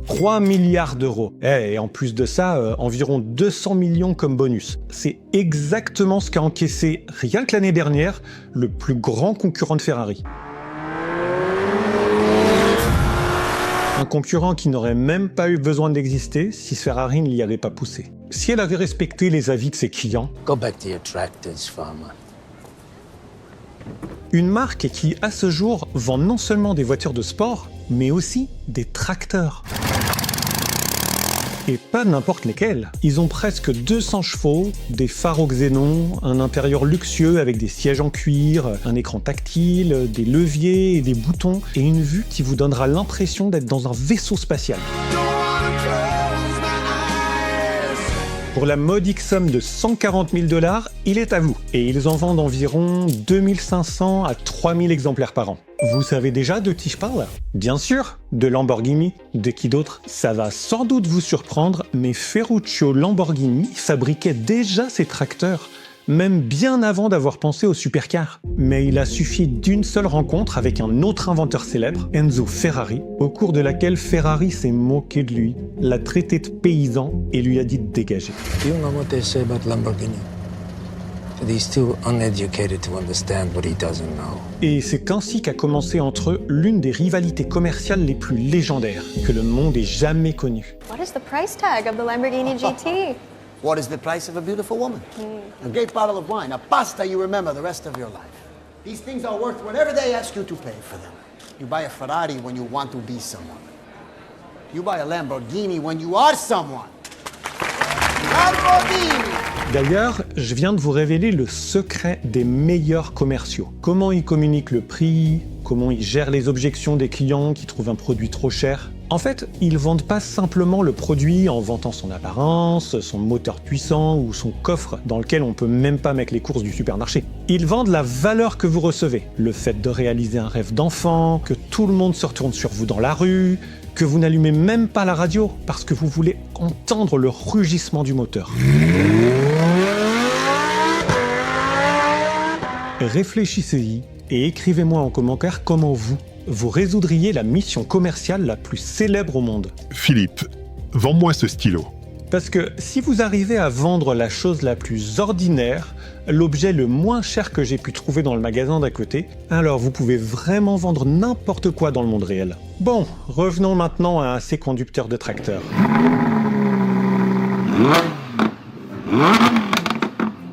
3 milliards d'euros. Et en plus de ça, environ 200 millions comme bonus. C'est exactement ce qu'a encaissé, rien que l'année dernière, le plus grand concurrent de Ferrari. Un concurrent qui n'aurait même pas eu besoin d'exister si Ferrari ne l'y avait pas poussé. Si elle avait respecté les avis de ses clients, Go back to your tractors, farmer. une marque qui, à ce jour, vend non seulement des voitures de sport, mais aussi des tracteurs. Et pas n'importe lesquels. Ils ont presque 200 chevaux, des phares au xénon, un intérieur luxueux avec des sièges en cuir, un écran tactile, des leviers et des boutons, et une vue qui vous donnera l'impression d'être dans un vaisseau spatial. Pour la modique somme de 140 000 $, il est à vous. Et ils en vendent environ 2500 à 3000 exemplaires par an. Vous savez déjà de qui je parle? Bien sûr, de Lamborghini. De qui d'autre? Ça va sans doute vous surprendre, mais Ferruccio Lamborghini fabriquait déjà ses tracteurs, même bien avant d'avoir pensé aux supercars. Mais il a suffi d'une seule rencontre avec un autre inventeur célèbre, Enzo Ferrari, au cours de laquelle Ferrari s'est moqué de lui, l'a traité de paysan et lui a dit de dégager. Do you know what they say about Lamborghini? That he's too uneducated to understand what he doesn't know. Et c'est ainsi qu'a commencé entre eux l'une des rivalités commerciales les plus légendaires que le monde ait jamais connues. What is the price tag of the Lamborghini GT? What is the price of a beautiful woman? A great bottle of wine, a pasta you remember the rest of your life. These things are worth whatever they ask you to pay for them. You buy a Ferrari when you want to be someone. You buy a Lamborghini when you are someone. Lamborghini! D'ailleurs, je viens de vous révéler le secret des meilleurs commerciaux. Comment ils communiquent le prix, comment ils gèrent les objections des clients qui trouvent un produit trop cher. En fait, ils vendent pas simplement le produit en vantant son apparence, son moteur puissant ou son coffre dans lequel on peut même pas mettre les courses du supermarché. Ils vendent la valeur que vous recevez, le fait de réaliser un rêve d'enfant, que tout le monde se retourne sur vous dans la rue, que vous n'allumez même pas la radio parce que vous voulez entendre le rugissement du moteur. Réfléchissez-y et écrivez-moi en commentaire comment vous résoudriez la mission commerciale la plus célèbre au monde. Philippe, vends-moi ce stylo. Parce que si vous arrivez à vendre la chose la plus ordinaire, l'objet le moins cher que j'ai pu trouver dans le magasin d'à côté, alors vous pouvez vraiment vendre n'importe quoi dans le monde réel. Bon, revenons maintenant à ces conducteurs de tracteurs.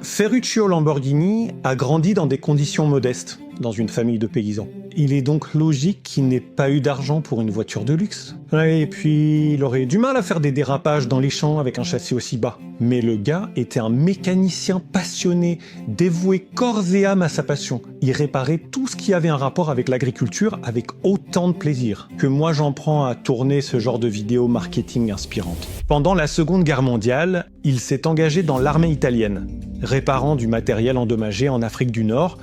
Ferruccio Lamborghini a grandi dans des conditions modestes, dans une famille de paysans. Il est donc logique qu'il n'ait pas eu d'argent pour une voiture de luxe. Et puis, il aurait eu du mal à faire des dérapages dans les champs avec un châssis aussi bas. Mais le gars était un mécanicien passionné, dévoué corps et âme à sa passion. Il réparait tout ce qui avait un rapport avec l'agriculture avec autant de plaisir que moi j'en prends à tourner ce genre de vidéos marketing inspirantes. Pendant la Seconde Guerre mondiale, il s'est engagé dans l'armée italienne, réparant du matériel endommagé en Afrique du Nord,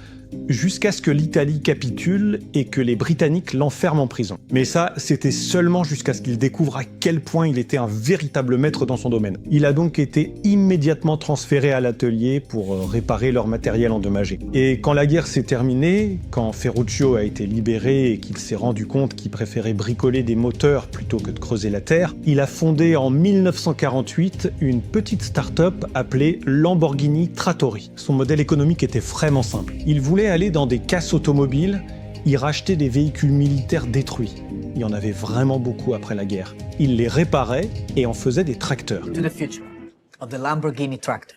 jusqu'à ce que l'Italie capitule et que les Britanniques l'enferment en prison. Mais ça, c'était seulement jusqu'à ce qu'il découvre à quel point il était un véritable maître dans son domaine. Il a donc été immédiatement transféré à l'atelier pour réparer leur matériel endommagé. Et quand la guerre s'est terminée, quand Ferruccio a été libéré et qu'il s'est rendu compte qu'il préférait bricoler des moteurs plutôt que de creuser la terre, il a fondé en 1948 une petite start-up appelée Lamborghini Trattori. Son modèle économique était vraiment simple. Il voulait aller dans des casses automobiles, y racheter des véhicules militaires détruits. Il y en avait vraiment beaucoup après la guerre. Il les réparait et en faisait des tracteurs. To the future of the Lamborghini tractor.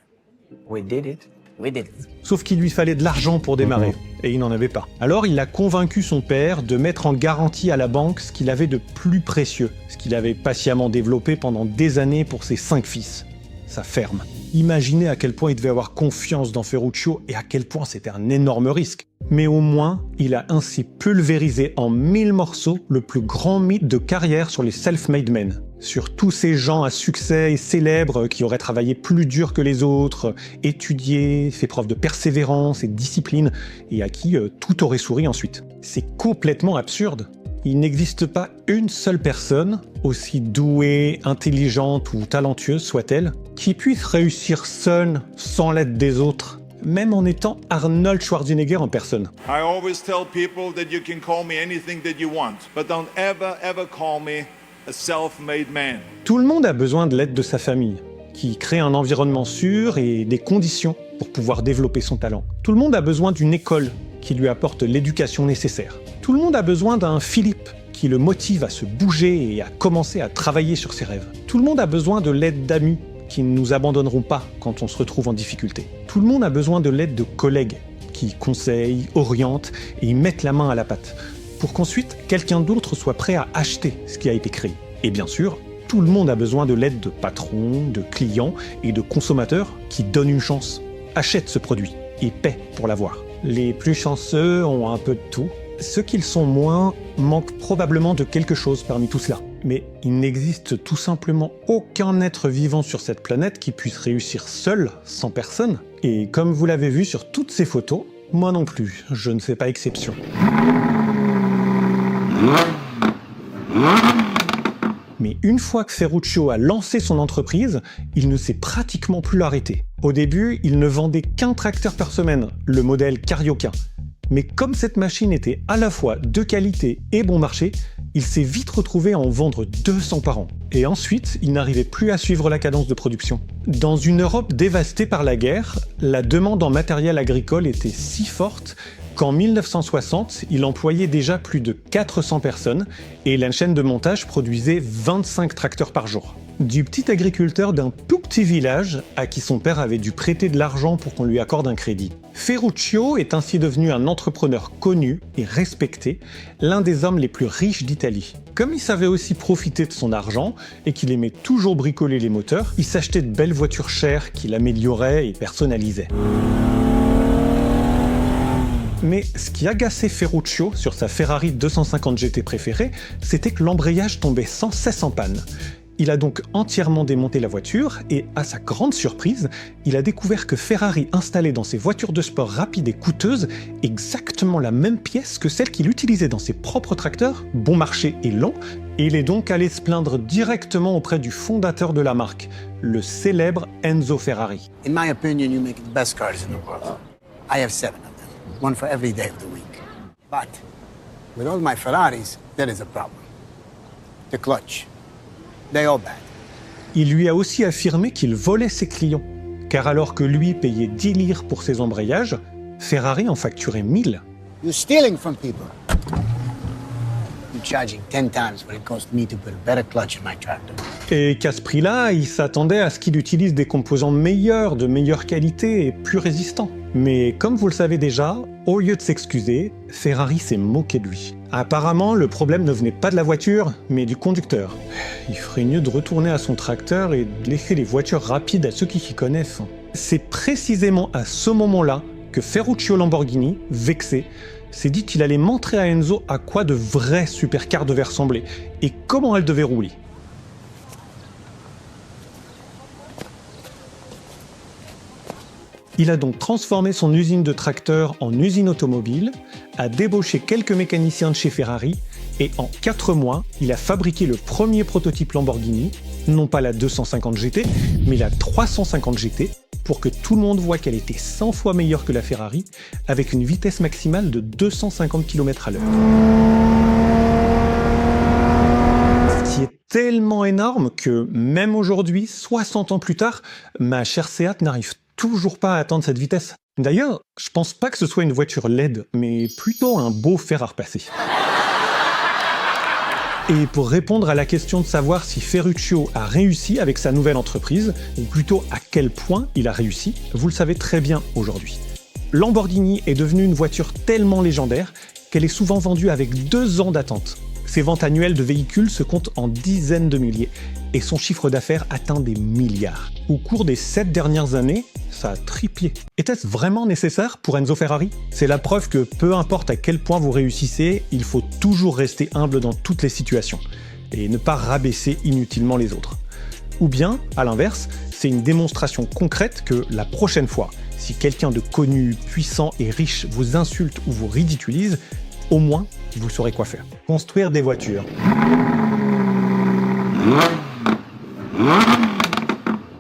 We did it. We did it. Sauf qu'il lui fallait de l'argent pour démarrer, et il n'en avait pas. Alors il a convaincu son père de mettre en garantie à la banque ce qu'il avait de plus précieux, ce qu'il avait patiemment développé pendant des années pour ses 5 fils, sa ferme. Imaginez à quel point il devait avoir confiance dans Ferruccio et à quel point c'était un énorme risque. Mais au moins, il a ainsi pulvérisé en 1000 morceaux le plus grand mythe de carrière sur les self-made men. Sur tous ces gens à succès et célèbres qui auraient travaillé plus dur que les autres, étudié, fait preuve de persévérance et de discipline, et à qui tout aurait souri ensuite. C'est complètement absurde. Il n'existe pas une seule personne, aussi douée, intelligente ou talentueuse soit-elle, qui puisse réussir seule, sans l'aide des autres, même en étant Arnold Schwarzenegger en personne. I always tell people that you can call me anything that you want, but don't ever call me a self-made man. Tout le monde a besoin de l'aide de sa famille, qui crée un environnement sûr et des conditions pour pouvoir développer son talent. Tout le monde a besoin d'une école qui lui apporte l'éducation nécessaire. Tout le monde a besoin d'un Philippe qui le motive à se bouger et à commencer à travailler sur ses rêves. Tout le monde a besoin de l'aide d'amis qui ne nous abandonneront pas quand on se retrouve en difficulté. Tout le monde a besoin de l'aide de collègues qui conseillent, orientent et y mettent la main à la pâte, pour qu'ensuite quelqu'un d'autre soit prêt à acheter ce qui a été créé. Et bien sûr, tout le monde a besoin de l'aide de patrons, de clients et de consommateurs qui donnent une chance, achètent ce produit et paient pour l'avoir. Les plus chanceux ont un peu de tout. Ceux qui le sont moins manquent probablement de quelque chose parmi tout cela. Mais il n'existe tout simplement aucun être vivant sur cette planète qui puisse réussir seul, sans personne. Et comme vous l'avez vu sur toutes ces photos, moi non plus, je ne fais pas exception. Mais une fois que Ferruccio a lancé son entreprise, il ne s'est pratiquement plus arrêté. Au début, il ne vendait qu'un tracteur par semaine, le modèle Carioca. Mais comme cette machine était à la fois de qualité et bon marché, il s'est vite retrouvé à en vendre 200 par an. Et ensuite, il n'arrivait plus à suivre la cadence de production. Dans une Europe dévastée par la guerre, la demande en matériel agricole était si forte qu'en 1960, il employait déjà plus de 400 personnes et la chaîne de montage produisait 25 tracteurs par jour. Du petit agriculteur d'un tout petit village à qui son père avait dû prêter de l'argent pour qu'on lui accorde un crédit. Ferruccio est ainsi devenu un entrepreneur connu et respecté, l'un des hommes les plus riches d'Italie. Comme il savait aussi profiter de son argent et qu'il aimait toujours bricoler les moteurs, il s'achetait de belles voitures chères qu'il améliorait et personnalisait. Mais ce qui agaçait Ferruccio sur sa Ferrari 250 GT préférée, c'était que l'embrayage tombait sans cesse en panne. Il a donc entièrement démonté la voiture et, à sa grande surprise, il a découvert que Ferrari installait dans ses voitures de sport rapides et coûteuses exactement la même pièce que celle qu'il utilisait dans ses propres tracteurs, bon marché et lents, et il est donc allé se plaindre directement auprès du fondateur de la marque, le célèbre Enzo Ferrari. In my opinion, you make the best cars in the world. I have 7 of them, one for every day of the week. But with all my Ferraris, there is a problem. The clutch. They're all bad. Il lui a aussi affirmé qu'il volait ses clients, car alors que lui payait 10 lire pour ses embrayages, Ferrari en facturait 1000. You're stealing from people. You're charging 10 times what it cost me to put a better clutch in my tractor. Et qu'à ce prix-là, il s'attendait à ce qu'il utilise des composants meilleurs, de meilleure qualité et plus résistants. Mais comme vous le savez déjà, au lieu de s'excuser, Ferrari s'est moqué de lui. Apparemment, le problème ne venait pas de la voiture, mais du conducteur. Il ferait mieux de retourner à son tracteur et de laisser les voitures rapides à ceux qui s'y connaissent. C'est précisément à ce moment-là que Ferruccio Lamborghini, vexé, s'est dit qu'il allait montrer à Enzo à quoi de vraies supercars devaient ressembler et comment elles devaient rouler. Il a donc transformé son usine de tracteurs en usine automobile, a débauché quelques mécaniciens de chez Ferrari et en 4 mois, il a fabriqué le premier prototype Lamborghini, non pas la 250 GT, mais la 350 GT, pour que tout le monde voit qu'elle était 100 fois meilleure que la Ferrari, avec une vitesse maximale de 250 km à l'heure. Ce qui est tellement énorme que même aujourd'hui, 60 ans plus tard, ma chère Seat n'arrive toujours pas à atteindre cette vitesse. D'ailleurs, je pense pas que ce soit une voiture LED, mais plutôt un beau fer à repasser. Et pour répondre à la question de savoir si Ferruccio a réussi avec sa nouvelle entreprise, ou plutôt à quel point il a réussi, vous le savez très bien aujourd'hui. Lamborghini est devenue une voiture tellement légendaire qu'elle est souvent vendue avec 2 ans d'attente. Ses ventes annuelles de véhicules se comptent en dizaines de milliers, et son chiffre d'affaires atteint des milliards. Au cours des 7 dernières années, ça a triplé. Était-ce vraiment nécessaire pour Enzo Ferrari ? C'est la preuve que peu importe à quel point vous réussissez, il faut toujours rester humble dans toutes les situations, et ne pas rabaisser inutilement les autres. Ou bien, à l'inverse, c'est une démonstration concrète que la prochaine fois, si quelqu'un de connu, puissant et riche vous insulte ou vous ridiculise, au moins, vous saurez quoi faire. Construire des voitures.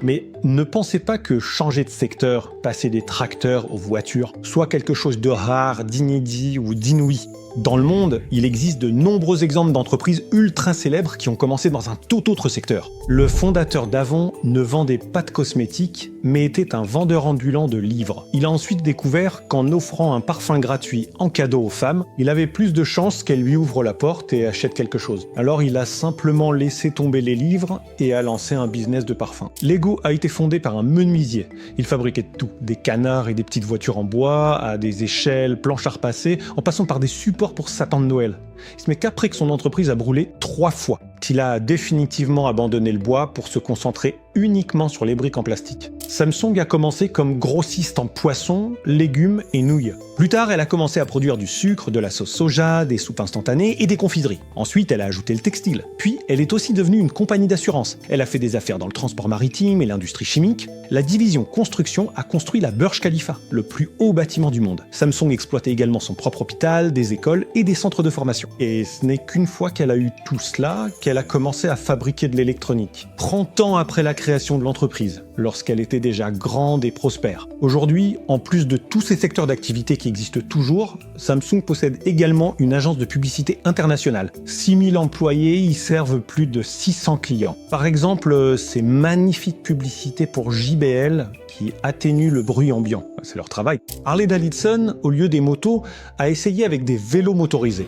Mais ne pensez pas que changer de secteur, passer des tracteurs aux voitures, soit quelque chose de rare, d'inédit ou d'inouï. Dans le monde, il existe de nombreux exemples d'entreprises ultra célèbres qui ont commencé dans un tout autre secteur. Le fondateur d'Avon ne vendait pas de cosmétiques, mais était un vendeur ambulant de livres. Il a ensuite découvert qu'en offrant un parfum gratuit en cadeau aux femmes, il avait plus de chances qu'elles lui ouvrent la porte et achètent quelque chose. Alors il a simplement laissé tomber les livres et a lancé un business de parfum. Lego a été fondé par un menuisier. Il fabriquait de tout, des canards et des petites voitures en bois, à des échelles, planches à repasser, en passant par des supports pour sapin de Noël. Ce n'est qu'après que son entreprise a brûlé 3 fois qu'il a définitivement abandonné le bois pour se concentrer uniquement sur les briques en plastique. Samsung a commencé comme grossiste en poissons, légumes et nouilles. Plus tard, elle a commencé à produire du sucre, de la sauce soja, des soupes instantanées et des confiseries. Ensuite, elle a ajouté le textile. Puis, elle est aussi devenue une compagnie d'assurance. Elle a fait des affaires dans le transport maritime et l'industrie chimique. La division construction a construit la Burj Khalifa, le plus haut bâtiment du monde. Samsung exploitait également son propre hôpital, des écoles et des centres de formation. Et ce n'est qu'une fois qu'elle a eu tout cela qu'elle a commencé à fabriquer de l'électronique. 30 ans après la création de l'entreprise, lorsqu'elle était déjà grande et prospère. Aujourd'hui, en plus de tous ces secteurs d'activité qui existent toujours, Samsung possède également une agence de publicité internationale. 6000 employés y servent plus de 600 clients. Par exemple, ces magnifiques publicités pour JBL qui atténuent le bruit ambiant. C'est leur travail. Harley-Davidson, au lieu des motos, a essayé avec des vélos motorisés.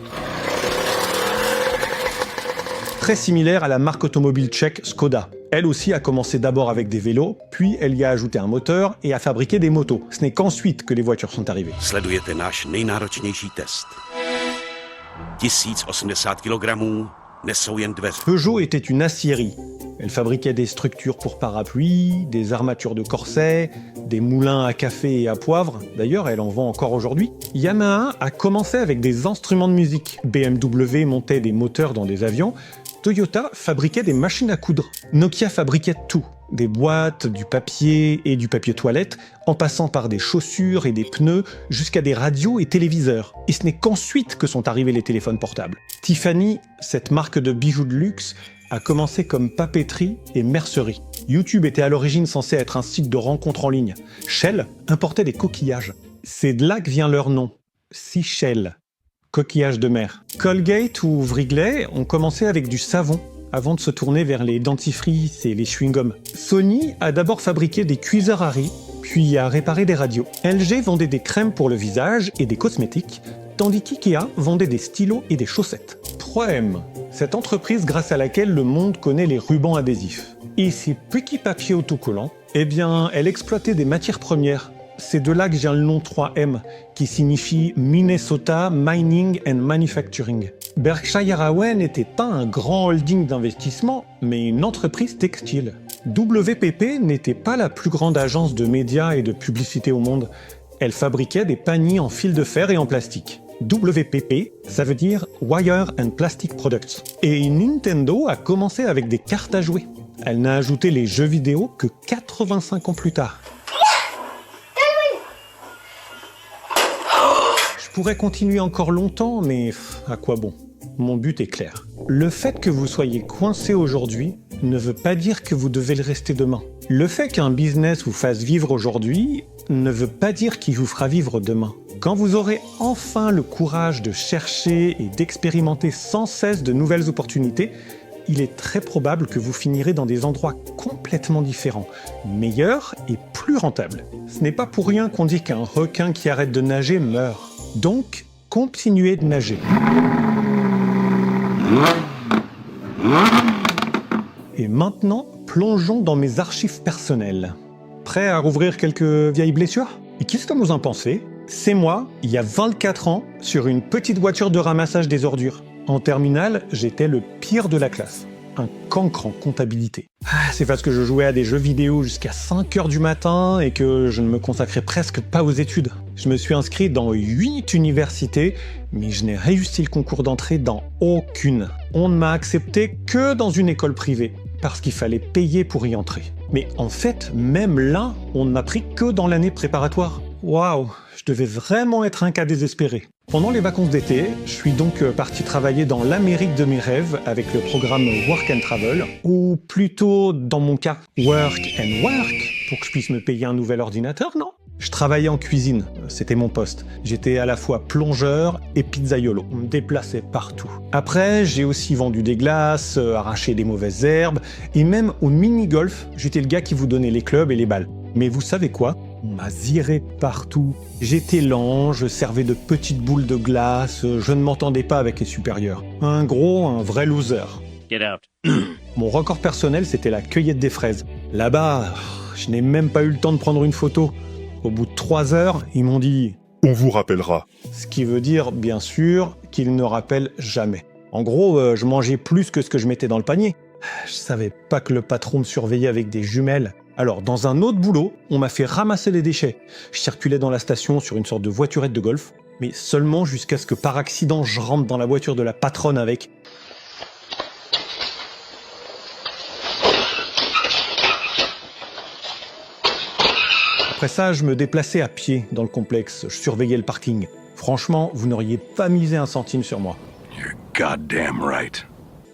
Très similaire à la marque automobile tchèque Skoda. Elle aussi a commencé d'abord avec des vélos, puis elle y a ajouté un moteur et a fabriqué des motos. Ce n'est qu'ensuite que les voitures sont arrivées. Sledujete náš nejnáročnější test. 1080 kg nesou jen dveře. Peugeot était une aciérie. Elle fabriquait des structures pour parapluies, des armatures de corsets, des moulins à café et à poivre. D'ailleurs, elle en vend encore aujourd'hui. Yamaha a commencé avec des instruments de musique. BMW montait des moteurs dans des avions. Toyota fabriquait des machines à coudre. Nokia fabriquait tout. Des boîtes, du papier et du papier toilette, en passant par des chaussures et des pneus, jusqu'à des radios et téléviseurs. Et ce n'est qu'ensuite que sont arrivés les téléphones portables. Tiffany, cette marque de bijoux de luxe, a commencé comme papeterie et mercerie. YouTube était à l'origine censé être un site de rencontres en ligne. Shell importait des coquillages. C'est de là que vient leur nom, Seashell, coquillage de mer. Colgate ou Wrigley ont commencé avec du savon, avant de se tourner vers les dentifrices et les chewing-gums. Sony a d'abord fabriqué des cuiseurs à riz, puis a réparé des radios. LG vendait des crèmes pour le visage et des cosmétiques, tandis qu'IKEA vendait des stylos et des chaussettes. 3M, cette entreprise grâce à laquelle le monde connaît les rubans adhésifs. Et ces petits papiers autocollants, eh bien, elle exploitait des matières premières. C'est de là que vient le nom 3M, qui signifie Minnesota Mining and Manufacturing. Berkshire Hathaway n'était pas un grand holding d'investissement, mais une entreprise textile. WPP n'était pas la plus grande agence de médias et de publicité au monde. Elle fabriquait des paniers en fil de fer et en plastique. WPP, ça veut dire Wire and Plastic Products. Et Nintendo a commencé avec des cartes à jouer. Elle n'a ajouté les jeux vidéo que 85 ans plus tard. Je pourrais continuer encore longtemps, mais à quoi bon? Mon but est clair. Le fait que vous soyez coincé aujourd'hui ne veut pas dire que vous devez le rester demain. Le fait qu'un business vous fasse vivre aujourd'hui ne veut pas dire qu'il vous fera vivre demain. Quand vous aurez enfin le courage de chercher et d'expérimenter sans cesse de nouvelles opportunités, il est très probable que vous finirez dans des endroits complètement différents, meilleurs et plus rentables. Ce n'est pas pour rien qu'on dit qu'un requin qui arrête de nager meurt. Donc, continuez de nager. Et maintenant, plongeons dans mes archives personnelles. Prêt à rouvrir quelques vieilles blessures? Et qu'est-ce que vous en pensez? C'est moi, il y a 24 ans, sur une petite voiture de ramassage des ordures. En terminale, j'étais le pire de la classe. Un cancre en comptabilité. C'est parce que je jouais à des jeux vidéo jusqu'à 5h du matin et que je ne me consacrais presque pas aux études. Je me suis inscrit dans 8 universités, mais je n'ai réussi le concours d'entrée dans aucune. On ne m'a accepté que dans une école privée, parce qu'il fallait payer pour y entrer. Mais en fait, même là, on ne m'a pris que dans l'année préparatoire. Waouh, je devais vraiment être un cas désespéré. Pendant les vacances d'été, je suis donc parti travailler dans l'Amérique de mes rêves avec le programme Work and Travel, ou plutôt, dans mon cas, Work and Work, pour que je puisse me payer un nouvel ordinateur, non? Je travaillais en cuisine, c'était mon poste. J'étais à la fois plongeur et pizzaiolo, on me déplaçait partout. Après, j'ai aussi vendu des glaces, arraché des mauvaises herbes, et même au mini-golf, j'étais le gars qui vous donnait les clubs et les balles. Mais vous savez quoi? On m'a viré partout. J'étais lent, je servais de petites boules de glace, je ne m'entendais pas avec les supérieurs. Un vrai loser. Get out. Mon record personnel, c'était la cueillette des fraises. Là-bas, je n'ai même pas eu le temps de prendre une photo. Au bout de 3 heures, ils m'ont dit « On vous rappellera ». Ce qui veut dire, bien sûr, qu'ils ne rappellent jamais. En gros, je mangeais plus que ce que je mettais dans le panier. Je savais pas que le patron me surveillait avec des jumelles. Alors, dans un autre boulot, on m'a fait ramasser les déchets. Je circulais dans la station sur une sorte de voiturette de golf, mais seulement jusqu'à ce que par accident je rentre dans la voiture de la patronne avec. Après ça, je me déplaçais à pied dans le complexe, je surveillais le parking. Franchement, vous n'auriez pas misé un centime sur moi. You're goddamn right.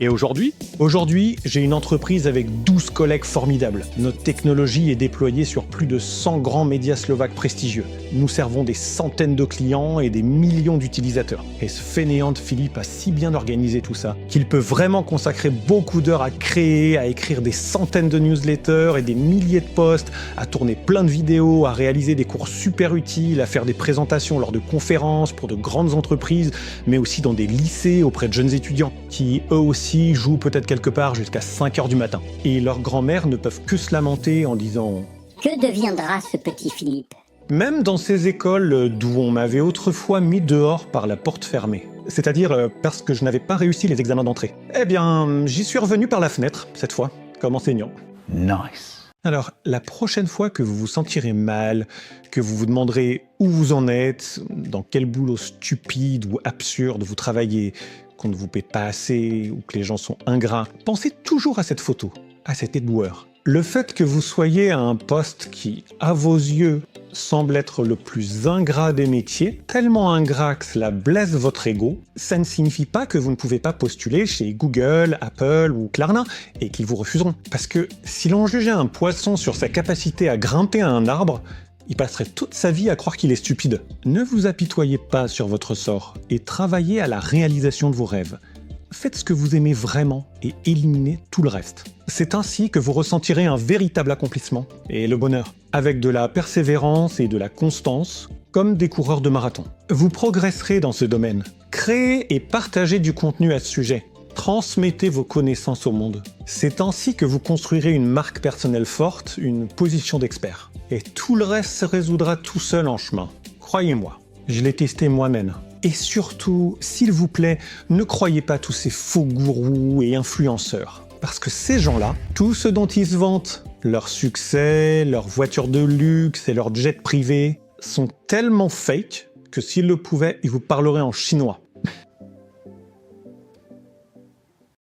Et aujourd'hui, j'ai une entreprise avec 12 collègues formidables. Notre technologie est déployée sur plus de 100 grands médias slovaques prestigieux. Nous servons des centaines de clients et des millions d'utilisateurs. Et ce fainéant de Philippe a si bien organisé tout ça qu'il peut vraiment consacrer beaucoup d'heures à créer, à écrire des centaines de newsletters et des milliers de posts, à tourner plein de vidéos, à réaliser des cours super utiles, à faire des présentations lors de conférences pour de grandes entreprises, mais aussi dans des lycées auprès de jeunes étudiants qui, eux aussi, jouent peut-être quelque part jusqu'à 5h du matin. Et leurs grands-mères ne peuvent que se lamenter en disant « Que deviendra ce petit Philippe ?» Même dans ces écoles d'où on m'avait autrefois mis dehors par la porte fermée. C'est-à-dire parce que je n'avais pas réussi les examens d'entrée. Eh bien, j'y suis revenu par la fenêtre, cette fois, comme enseignant. Nice. Alors, la prochaine fois que vous vous sentirez mal, que vous vous demanderez où vous en êtes, dans quel boulot stupide ou absurde vous travaillez, qu'on ne vous paie pas assez ou que les gens sont ingrats, pensez toujours à cette photo, à cet éboueur. Le fait que vous soyez à un poste qui, à vos yeux, semble être le plus ingrat des métiers, tellement ingrat que cela blesse votre ego, ça ne signifie pas que vous ne pouvez pas postuler chez Google, Apple ou Klarna et qu'ils vous refuseront. Parce que si l'on jugeait un poisson sur sa capacité à grimper à un arbre, il passerait toute sa vie à croire qu'il est stupide. Ne vous apitoyez pas sur votre sort et travaillez à la réalisation de vos rêves. Faites ce que vous aimez vraiment et éliminez tout le reste. C'est ainsi que vous ressentirez un véritable accomplissement et le bonheur, avec de la persévérance et de la constance, comme des coureurs de marathon. Vous progresserez dans ce domaine. Créez et partagez du contenu à ce sujet. Transmettez vos connaissances au monde. C'est ainsi que vous construirez une marque personnelle forte, une position d'expert. Et tout le reste se résoudra tout seul en chemin. Croyez-moi, je l'ai testé moi-même. Et surtout, s'il vous plaît, ne croyez pas tous ces faux gourous et influenceurs. Parce que ces gens-là, tout ce dont ils se vantent, leur succès, leurs voitures de luxe et leurs jets privés, sont tellement fake que s'ils le pouvaient, ils vous parleraient en chinois.